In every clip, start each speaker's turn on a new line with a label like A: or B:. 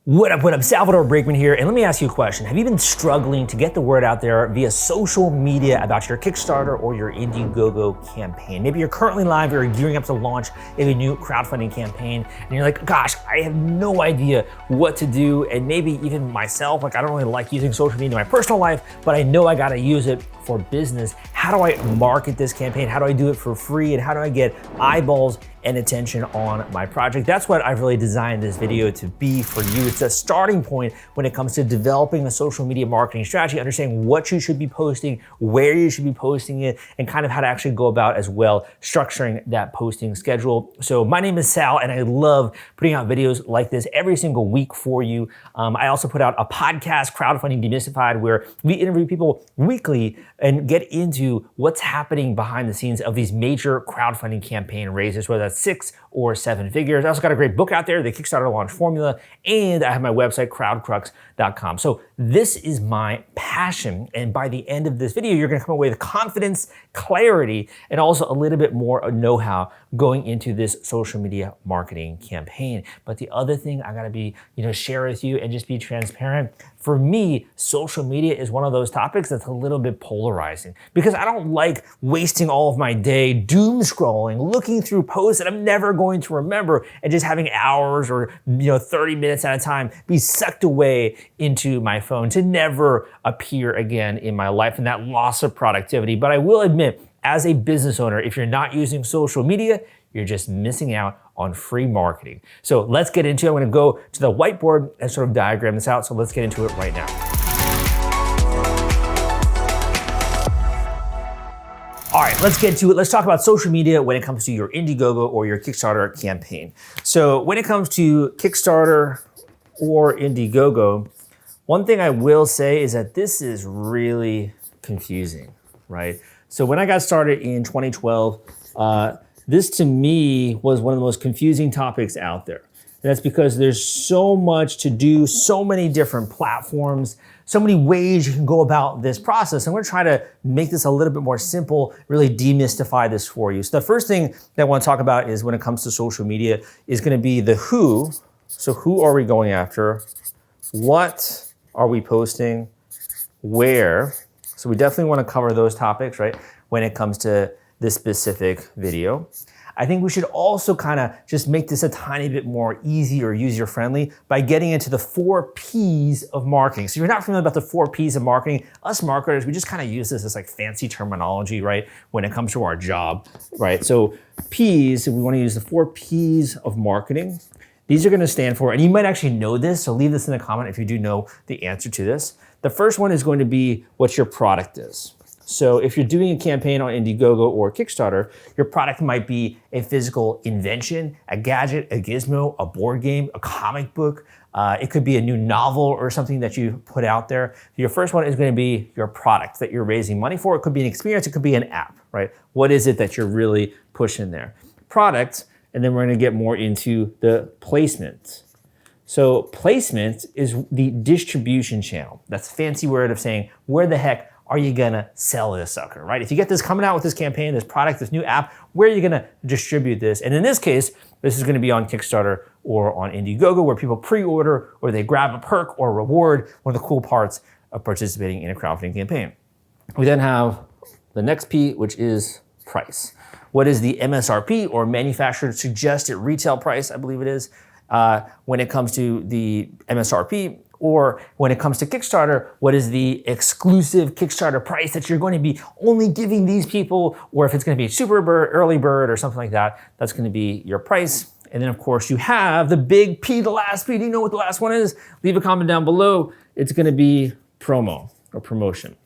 A: What up, Salvador Briggman here, and let me ask you a question. Have you been struggling to get the word out there via social media about your Kickstarter or your Indiegogo campaign? Maybe you're currently live or gearing up to launch a new crowdfunding campaign, and you're like, gosh, I have no idea what to do, and maybe even myself, like I don't really like using social media in my personal life, but I know I gotta use it for business. How do I market this campaign? How do I do it for free? And how do I get eyeballs and attention on my project? That's what I've really designed this video to be for you. It's a starting point when it comes to developing a social media marketing strategy, understanding what you should be posting, where you should be posting it, and kind of how to actually go about as well structuring that posting schedule. So my name is Sal, and I love putting out videos like this every single week for you. I also put out a podcast, Crowdfunding Demystified, where we interview people weekly and get into what's happening behind the scenes of these major crowdfunding campaign raises, whether that's 6 or 7 figures. I also got a great book out there, the Kickstarter Launch Formula, and I have my website, crowdcrux.com. So this is my passion, and by the end of this video, you're gonna come away with confidence, clarity, and also a little bit more know-how going into this social media marketing campaign. But the other thing I gotta be, share with you and just be transparent. For me, social media is one of those topics that's a little bit polarizing because I don't like wasting all of my day doom scrolling, looking through posts that I'm never going to remember, and just having hours or 30 minutes at a time be sucked away into my phone to never appear again in my life, and that loss of productivity. But I will admit, as a business owner, if you're not using social media, you're just missing out on free marketing. So let's get into it. I'm gonna go to the whiteboard and sort of diagram this out. So let's get into it right now. All right, let's get to it. Let's talk about social media when it comes to your Indiegogo or your Kickstarter campaign. So when it comes to Kickstarter or Indiegogo, one thing I will say is that this is really confusing, right? So when I got started in 2012, this to me was one of the most confusing topics out there. And that's because there's so much to do, so many different platforms, so many ways you can go about this process. And we're trying to make this a little bit more simple, really demystify this for you. So the first thing that I want to talk about is when it comes to social media is going to be the who. So who are we going after? What are we posting? Where? So we definitely want to cover those topics, right? When it comes to this specific video. I think we should also kind of just make this a tiny bit more easy or user-friendly by getting into the 4 Ps of marketing. So if you're not familiar about the 4 Ps of marketing, us marketers, we just kind of use this as like fancy terminology, right? When it comes to our job, right? So Ps, we want to use the 4 Ps of marketing. These are going to stand for, and you might actually know this, so leave this in the comment if you do know the answer to this. The first one is going to be what your product is. So if you're doing a campaign on Indiegogo or Kickstarter, your product might be a physical invention, a gadget, a gizmo, a board game, a comic book. It could be a new novel or something that you put out there. Your first one is going to be your product that you're raising money for. It could be an experience, it could be an app, right? What is it that you're really pushing there? Product, and then we're going to get more into the placement. So placement is the distribution channel. That's a fancy word of saying, where the heck are you gonna sell this sucker, right? If you get this coming out with this campaign, this product, this new app, where are you gonna distribute this? And in this case, this is gonna be on Kickstarter or on Indiegogo, where people pre-order or they grab a perk or reward, one of the cool parts of participating in a crowdfunding campaign. We then have the next P, which is price. What is the MSRP, or manufacturer suggested retail price, I believe it is, when it comes to the MSRP? Or when it comes to Kickstarter, what is the exclusive Kickstarter price that you're going to be only giving these people? Or if it's going to be super bird, early bird, or something like that, that's going to be your price. And then of course you have the big P, the last P. Do you know what the last one is? Leave a comment down below. It's going to be promo or promotion.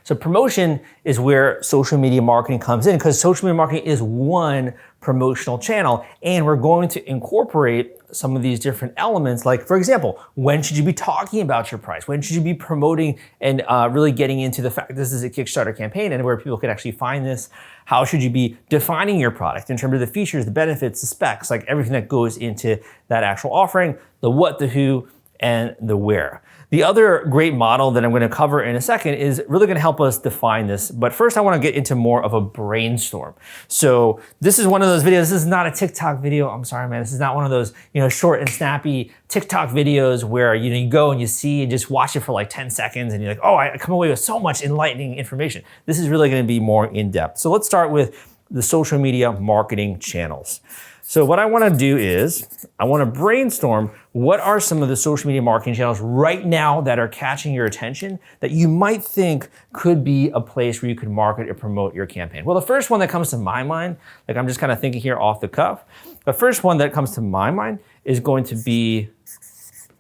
A: So promotion is where social media marketing comes in, because social media marketing is one promotional channel, and we're going to incorporate some of these different elements. Like, for example, when should you be talking about your price? When should you be promoting and really getting into the fact this is a Kickstarter campaign and where people can actually find this? How should you be defining your product in terms of the features, the benefits, the specs, like everything that goes into that actual offering, the what, the who, and the where. The other great model that I'm going to cover in a second is really going to help us define this. But first I want to get into more of a brainstorm. So this is one of those videos. This is not a TikTok video. I'm sorry, man. This is not one of those, short and snappy TikTok videos where, you go and you see and just watch it for like 10 seconds and you're like, oh, I come away with so much enlightening information. This is really going to be more in depth. So let's start with the social media marketing channels. So what I want to do is I want to brainstorm what are some of the social media marketing channels right now that are catching your attention that you might think could be a place where you could market or promote your campaign. Well, the first one that comes to my mind, like I'm just kind of thinking here off the cuff, the first one that comes to my mind is going to be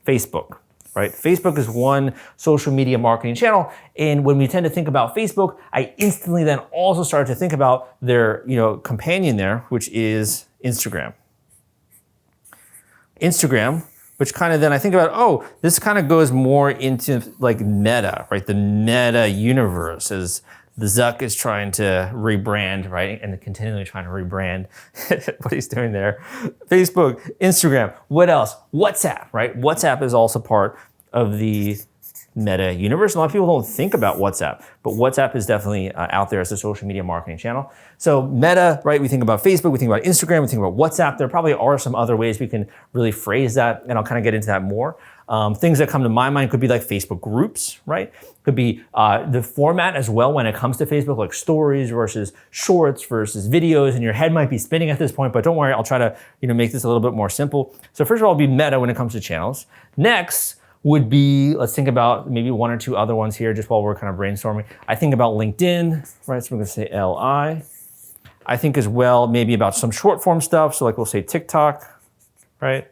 A: Facebook. Right? Facebook is one social media marketing channel. And when we tend to think about Facebook, I instantly then also start to think about their, companion there, which is Instagram. Instagram, which kind of then I think about, oh, this kind of goes more into like Meta, right? The Meta universe as the Zuck is trying to rebrand, right? And continually trying to rebrand what he's doing there. Facebook, Instagram, what else? WhatsApp, right? WhatsApp is also part of the Meta universe. A lot of people don't think about WhatsApp, but WhatsApp is definitely out there as a social media marketing channel. So Meta, right? We think about Facebook, we think about Instagram, we think about WhatsApp. There probably are some other ways we can really phrase that, and I'll kind of get into that more. Things that come to my mind could be like Facebook groups, right? Could be the format as well when it comes to Facebook, like stories versus shorts versus videos, and your head might be spinning at this point, but don't worry, I'll try to make this a little bit more simple. So first of all, it'll be Meta when it comes to channels. Next would be, let's think about maybe one or two other ones here just while we're kind of brainstorming. I think about LinkedIn, right? So we're gonna say LI. I think as well maybe about some short form stuff. So like we'll say TikTok, right?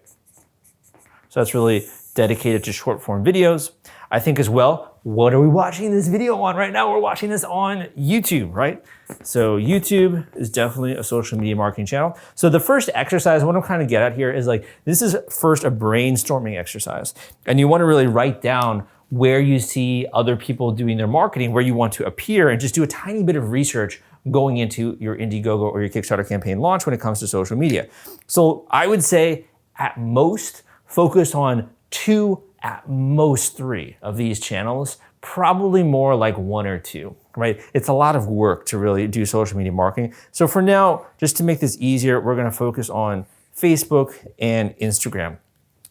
A: So that's really dedicated to short form videos. I think as well, what are we watching this video on right now? We're watching this on YouTube, right? So YouTube is definitely a social media marketing channel. So the first exercise, what I'm kind of get at here is like, this is first a brainstorming exercise. And you want to really write down where you see other people doing their marketing, where you want to appear, and just do a tiny bit of research going into your Indiegogo or your Kickstarter campaign launch when it comes to social media. So I would say at most, focus on 2, at most 3 of these channels, probably more like 1 or 2, right? It's a lot of work to really do social media marketing. So for now, just to make this easier, we're gonna focus on Facebook and Instagram.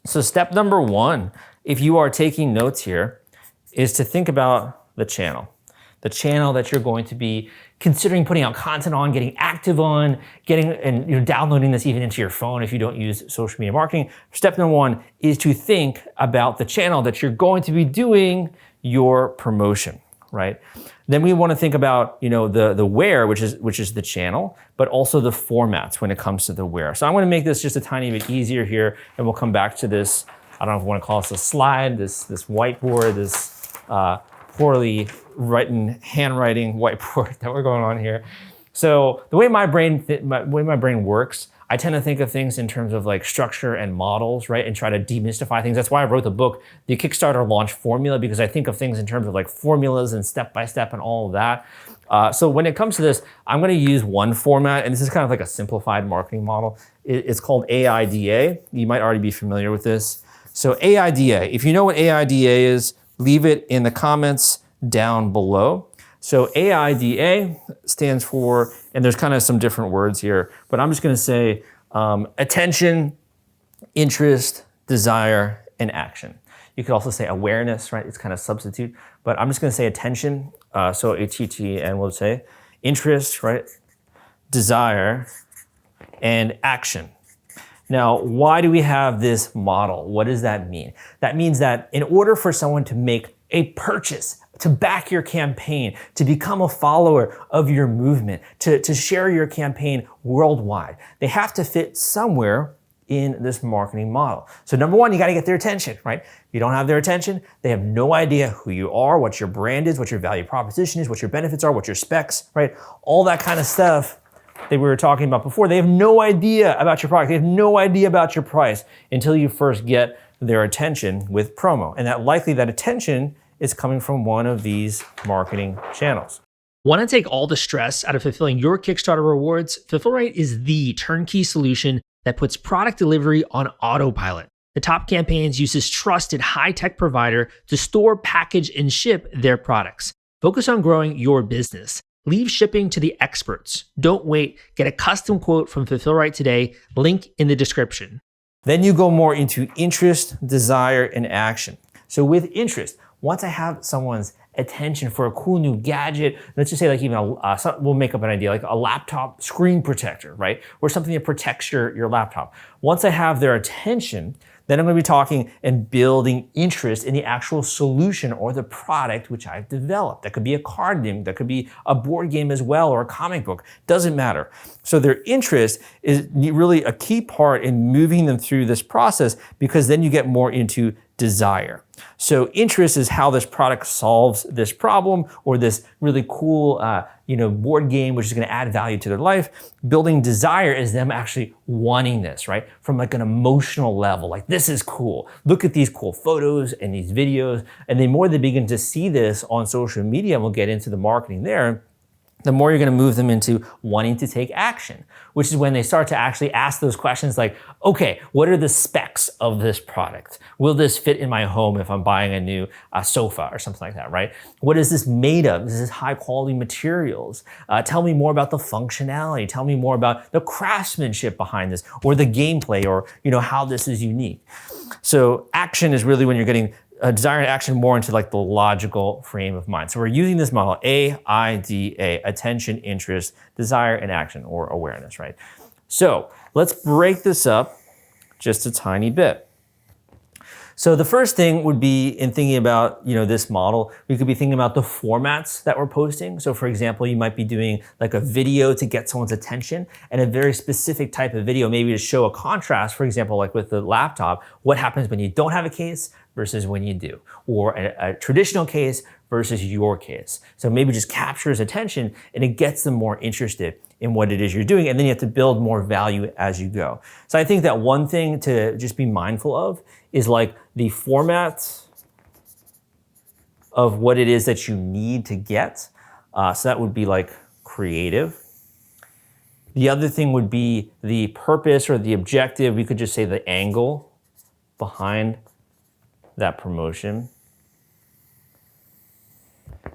A: So step number 1, if you are taking notes here, is to think about the channel that you're going to be considering putting out content on, getting active on, and downloading this even into your phone if you don't use social media marketing. Step number 1 is to think about the channel that you're going to be doing your promotion, right? Then we want to think about, the where, which is the channel, but also the formats when it comes to the where. So I'm going to make this just a tiny bit easier here, and we'll come back to this. I don't know if I want to call this a slide, this whiteboard, this poorly written handwriting whiteboard that we're going on here. So the way my brain works, I tend to think of things in terms of like structure and models, right? And try to demystify things. That's why I wrote the book, The Kickstarter Launch Formula, because I think of things in terms of like formulas and step-by-step and all of that. So when it comes to this, I'm gonna use one format, and this is kind of like a simplified marketing model. It's called AIDA. You might already be familiar with this. So AIDA, if you know what AIDA is, leave it in the comments down below. So AIDA stands for, and there's kind of some different words here, but I'm just gonna say attention, interest, desire, and action. You could also say awareness, right? It's kind of substitute, but I'm just gonna say attention, so ATT, and we'll say interest, right? Desire, and action. Now, why do we have this model? What does that mean? That means that in order for someone to make a purchase, to back your campaign, to become a follower of your movement, to share your campaign worldwide, they have to fit somewhere in this marketing model. So number 1, you gotta get their attention, right? You don't have their attention, they have no idea who you are, what your brand is, what your value proposition is, what your benefits are, what your specs, right? All that kind of stuff that we were talking about before. They have no idea about your product. They have no idea about your price until you first get their attention with promo. And that attention is coming from one of these marketing channels.
B: Want to take all the stress out of fulfilling your Kickstarter rewards? Fulfillrite is the turnkey solution that puts product delivery on autopilot. The top campaigns use this trusted high-tech provider to store, package, and ship their products. Focus on growing your business. Leave shipping to the experts. Don't wait. Get a custom quote from Fulfill Right today. Link in the description.
A: Then you go more into interest, desire, and action. So with interest, once I have someone's attention for a cool new gadget, let's just say like even we'll make up an idea, like a laptop screen protector, right? Or something that protects your laptop. Once I have their attention, then I'm going to be talking and building interest in the actual solution or the product which I've developed. That could be a card game, that could be a board game as well, or a comic book, doesn't matter. So their interest is really a key part in moving them through this process, because then you get more into desire. So interest is how this product solves this problem, or this really cool board game which is going to add value to their life. Building desire is them actually wanting this, right? From like an emotional level, like this is cool. Look at these cool photos and these videos. And the more they begin to see this on social media, and we'll get into the marketing there, the more you're going to move them into wanting to take action, which is when they start to actually ask those questions like, okay, what are the specs of this product? Will this fit in my home if I'm buying a new sofa or something like that, right? What is this made of? Is this high quality materials? Tell me more about the functionality. Tell me more about the craftsmanship behind this, or the gameplay, or how this is unique. So action is really when you're getting desire and action more into like the logical frame of mind. So we're using this model, AIDA, attention, interest, desire, and action, or awareness, right? So let's break this up just a tiny bit. So the first thing would be, in thinking about this model, we could be thinking about the formats that we're posting. So for example, you might be doing like a video to get someone's attention, and a very specific type of video, maybe to show a contrast, for example, like with the laptop, what happens when you don't have a case versus when you do, or a traditional case versus your case. So maybe just captures attention and it gets them more interested in what it is you're doing, and then you have to build more value as you go. So I think that one thing to just be mindful of is like the format of what it is that you need to get. So that would be like creative. The other thing would be the purpose or the objective. We could just say the angle behind that promotion.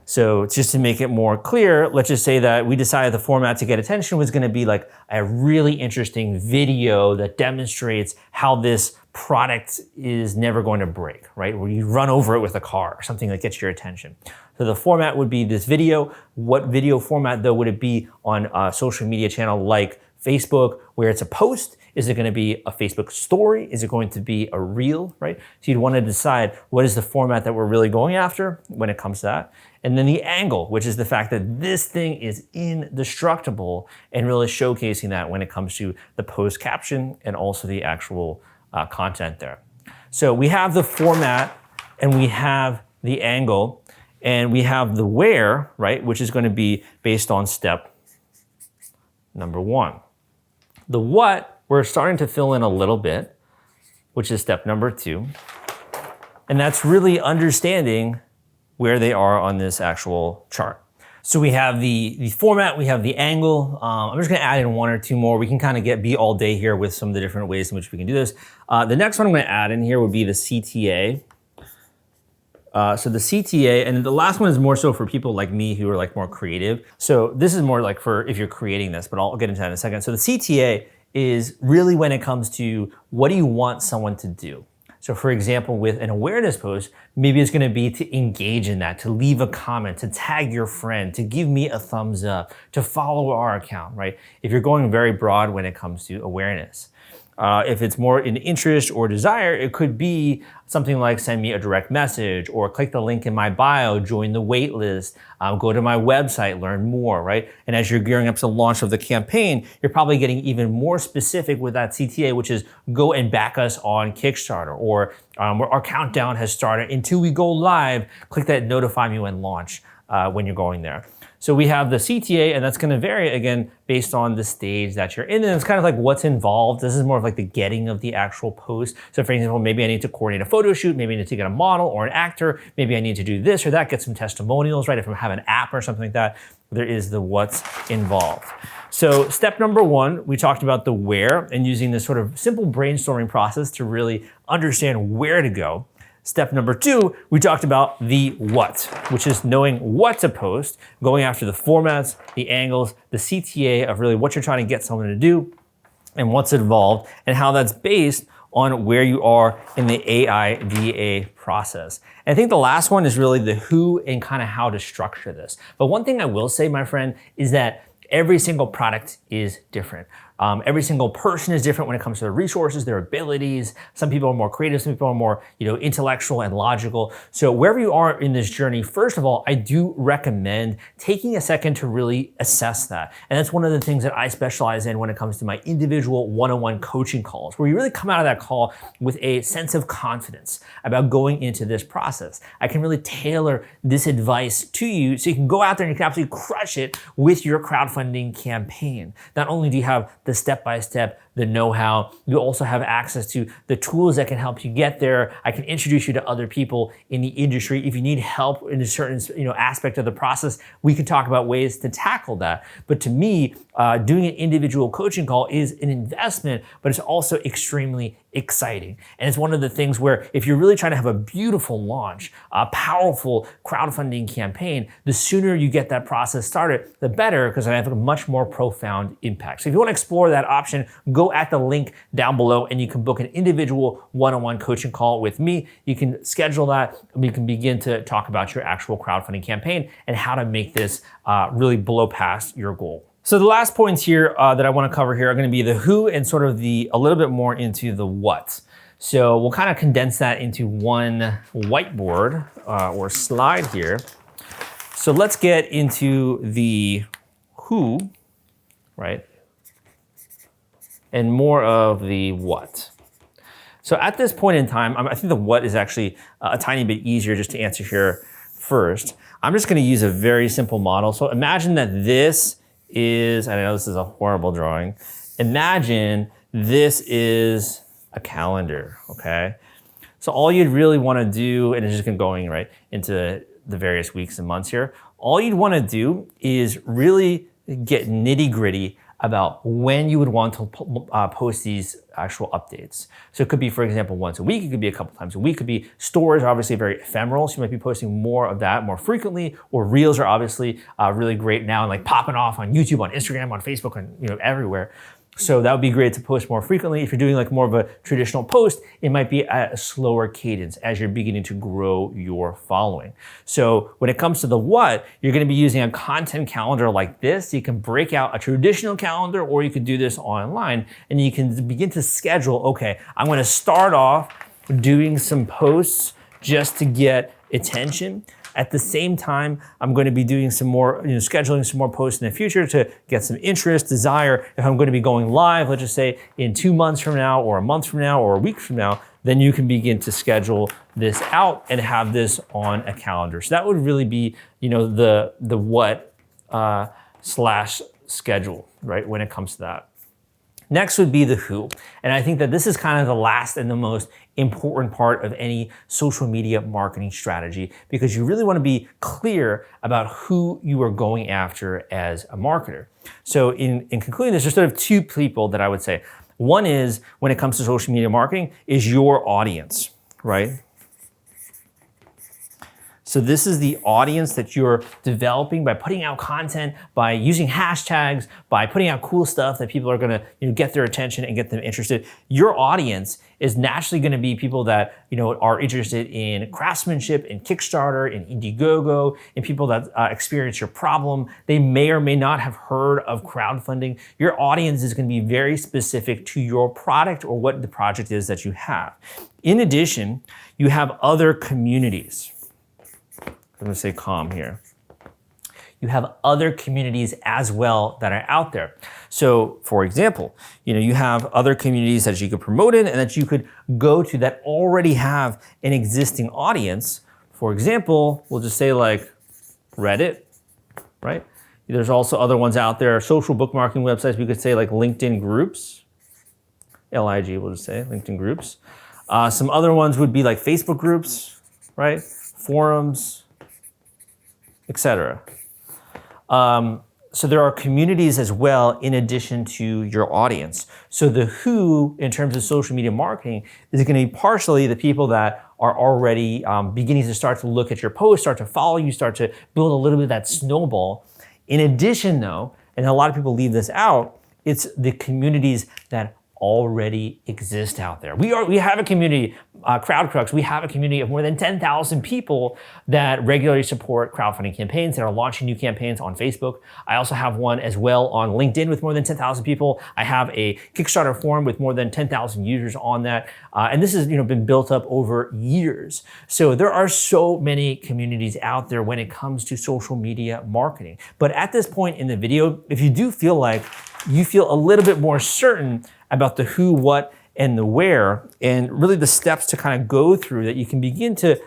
A: So just to make it more clear, let's just say that we decided the format to get attention was going to be like a really interesting video that demonstrates how this product is never going to break, right? Where you run over it with a car, or something that gets your attention. So the format would be this video. What video format though would it be on a social media channel like Facebook, where it's a post? Is it going to be a Facebook story? Is it going to be a reel, right? So you'd want to decide what is the format that we're really going after when it comes to that. And then the angle, which is the fact that this thing is indestructible, and really showcasing that when it comes to the post caption and also the actual content there. So we have the format, and we have the angle, and we have the where, right? Which is going to be based on step number 1. The what, we're starting to fill in a little bit, which is step number 2. And that's really understanding where they are on this actual chart. So we have the format, we have the angle. I'm just gonna add in 1 or 2 more. We can kind of be all day here with some of the different ways in which we can do this. The next one I'm gonna add in here would be the CTA. So the CTA, and the last one is more so for people like me who are like more creative. So this is more like for if you're creating this, but I'll get into that in a second. So the CTA is really when it comes to what do you want someone to do? So for example, with an awareness post, maybe it's gonna be to engage in that, to leave a comment, to tag your friend, to give me a thumbs up, to follow our account, right? If you're going very broad when it comes to awareness. If it's more in interest or desire, it could be something like send me a direct message, or click the link in my bio, join the wait list, go to my website, learn more, right? And as you're gearing up to the launch of the campaign, you're probably getting even more specific with that CTA, which is go and back us on Kickstarter, or our countdown has started. Until we go live, click that notify me when launch when you're going there. So we have the CTA, and that's gonna vary again based on the stage that you're in. And it's kind of like what's involved. This is more of like the getting of the actual post. So for example, maybe I need to coordinate a photo shoot, maybe I need to get a model or an actor, maybe I need to do this or that, get some testimonials, right? If I have an app or something like that. there is the what's involved. So step number one, we talked about the where and using this sort of simple brainstorming process to really understand where to go. Step number two, we talked about the what, which is knowing what to post, going after the formats, the angles, the CTA of really what you're trying to get someone to do and what's involved and how that's based on where you are in the AIDA process. And I think the last one is really the who and kind of how to structure this. But one thing I will say, my friend, is that every single product is different. Every single person is different when it comes to their resources, their abilities. Some people are more creative, some people are more, intellectual and logical. So wherever you are in this journey, first of all, I do recommend taking a second to really assess that. And that's one of the things that I specialize in when it comes to my individual one-on-one coaching calls, where you really come out of that call with a sense of confidence about going into this process. I can really tailor this advice to you so you can go out there and you can absolutely crush it with your crowdfunding campaign. Not only do you have the step-by-step, the know-how, you also have access to the tools that can help you get there. I can introduce you to other people in the industry. If you need help in a certain aspect of the process, we can talk about ways to tackle that. But to me, doing an individual coaching call is an investment, but it's also extremely exciting. And it's one of the things where if you're really trying to have a beautiful launch, a powerful crowdfunding campaign, the sooner you get that process started, the better, because I have a much more profound impact. So if you want to explore that option, go at the link down below and you can book an individual one-on-one coaching call with me. You can schedule that. We can begin to talk about your actual crowdfunding campaign and how to make this really blow past your goal. So the last points here that I want to cover here are going to be the who and sort of a little bit more into the what. So we'll kind of condense that into one whiteboard or slide here. So let's get into the who, right? And more of the what. So at this point in time, I think the what is actually a tiny bit easier just to answer here first. I'm just going to use a very simple model. So imagine that this is, I know this is a horrible drawing. Imagine this is a calendar, okay? So all you'd really want to do, and it's just going right into the various weeks and months here, all you'd want to do is really get nitty-gritty about when you would want to post these actual updates. So it could be, for example, once a week, it could be a couple times a week, it could be stories are obviously very ephemeral, so you might be posting more of that more frequently, or reels are obviously really great now and like popping off on YouTube, on Instagram, on Facebook, and everywhere. So that would be great to post more frequently. If you're doing like more of a traditional post, it might be at a slower cadence as you're beginning to grow your following. So when it comes to the what, you're gonna be using a content calendar like this. You can break out a traditional calendar or you can do this online and you can begin to schedule, okay, I'm gonna start off doing some posts just to get attention. At the same time, I'm going to be doing some more, scheduling some more posts in the future to get some interest, desire. If I'm going to be going live, let's just say in 2 months from now, or a month from now, or a week from now, then you can begin to schedule this out and have this on a calendar. So that would really be, the what slash schedule, right? When it comes to that. Next would be the who. And I think that this is kind of the last and the most important part of any social media marketing strategy, because you really want to be clear about who you are going after as a marketer. So in concluding this, there's sort of two people that I would say. One is, when it comes to social media marketing, is your audience, right? So this is the audience that you're developing by putting out content, by using hashtags, by putting out cool stuff that people are gonna get their attention and get them interested. Your audience is naturally gonna be people that are interested in craftsmanship, in Kickstarter, in Indiegogo, in people that experience your problem. They may or may not have heard of crowdfunding. Your audience is gonna be very specific to your product or what the project is that you have. In addition, you have other communities. I'm gonna say calm here. You have other communities as well that are out there. So for example, you have other communities that you could promote in and that you could go to that already have an existing audience. For example, we'll just say like Reddit, right? There's also other ones out there, social bookmarking websites. We could say like LinkedIn groups, LIG, we'll just say LinkedIn groups. Some other ones would be like Facebook groups, right? Forums, etc. So there are communities as well in addition to your audience. So the who in terms of social media marketing is going to be partially the people that are already beginning to start to look at your posts, start to follow you, start to build a little bit of that snowball. In addition though, and a lot of people leave this out, it's the communities that already exist out there. We have a community, CrowdCrux, we have a community of more than 10,000 people that regularly support crowdfunding campaigns, that are launching new campaigns on Facebook. I also have one as well on LinkedIn with more than 10,000 people. I have a Kickstarter forum with more than 10,000 users on that. And this has been built up over years. So there are so many communities out there when it comes to social media marketing. But at this point in the video, if you do feel like you feel a little bit more certain about the who, what, and the where, and really the steps to kind of go through that you can begin to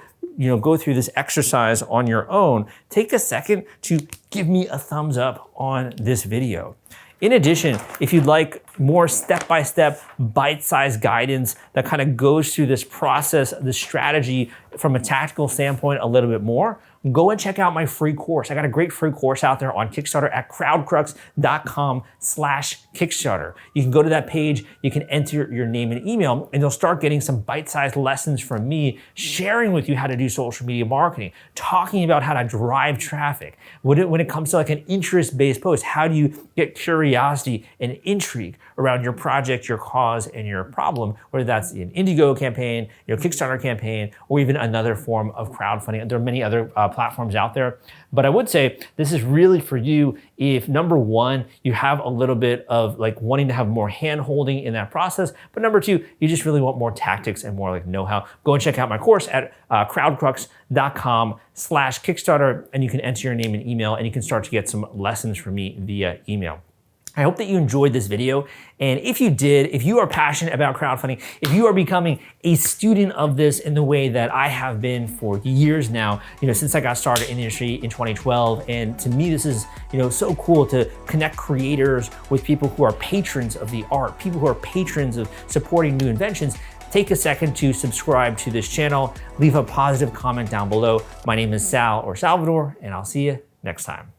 A: go through this exercise on your own, take a second to give me a thumbs up on this video. In addition, if you'd like more step-by-step, bite-sized guidance that kind of goes through this process, the strategy from a tactical standpoint a little bit more, go and check out my free course. I got a great free course out there on Kickstarter at crowdcrux.com/Kickstarter. You can go to that page, you can enter your name and email, and you'll start getting some bite-sized lessons from me, sharing with you how to do social media marketing, talking about how to drive traffic. When it comes to like an interest-based post, how do you get curiosity and intrigue around your project, your cause, and your problem, whether that's an Indiegogo campaign, your Kickstarter campaign, or even another form of crowdfunding. There are many other platforms out there. But I would say this is really for you if, number one, you have a little bit of like wanting to have more hand holding in that process. But number two, you just really want more tactics and more like know-how. Go and check out my course at crowdcrux.com/Kickstarter, and you can enter your name and email, and you can start to get some lessons from me via email. I hope that you enjoyed this video. And if you did, if you are passionate about crowdfunding, if you are becoming a student of this in the way that I have been for years now, since I got started in the industry in 2012. And to me, this is, so cool to connect creators with people who are patrons of the art, people who are patrons of supporting new inventions. Take a second to subscribe to this channel, leave a positive comment down below. My name is Sal or Salvador, and I'll see you next time.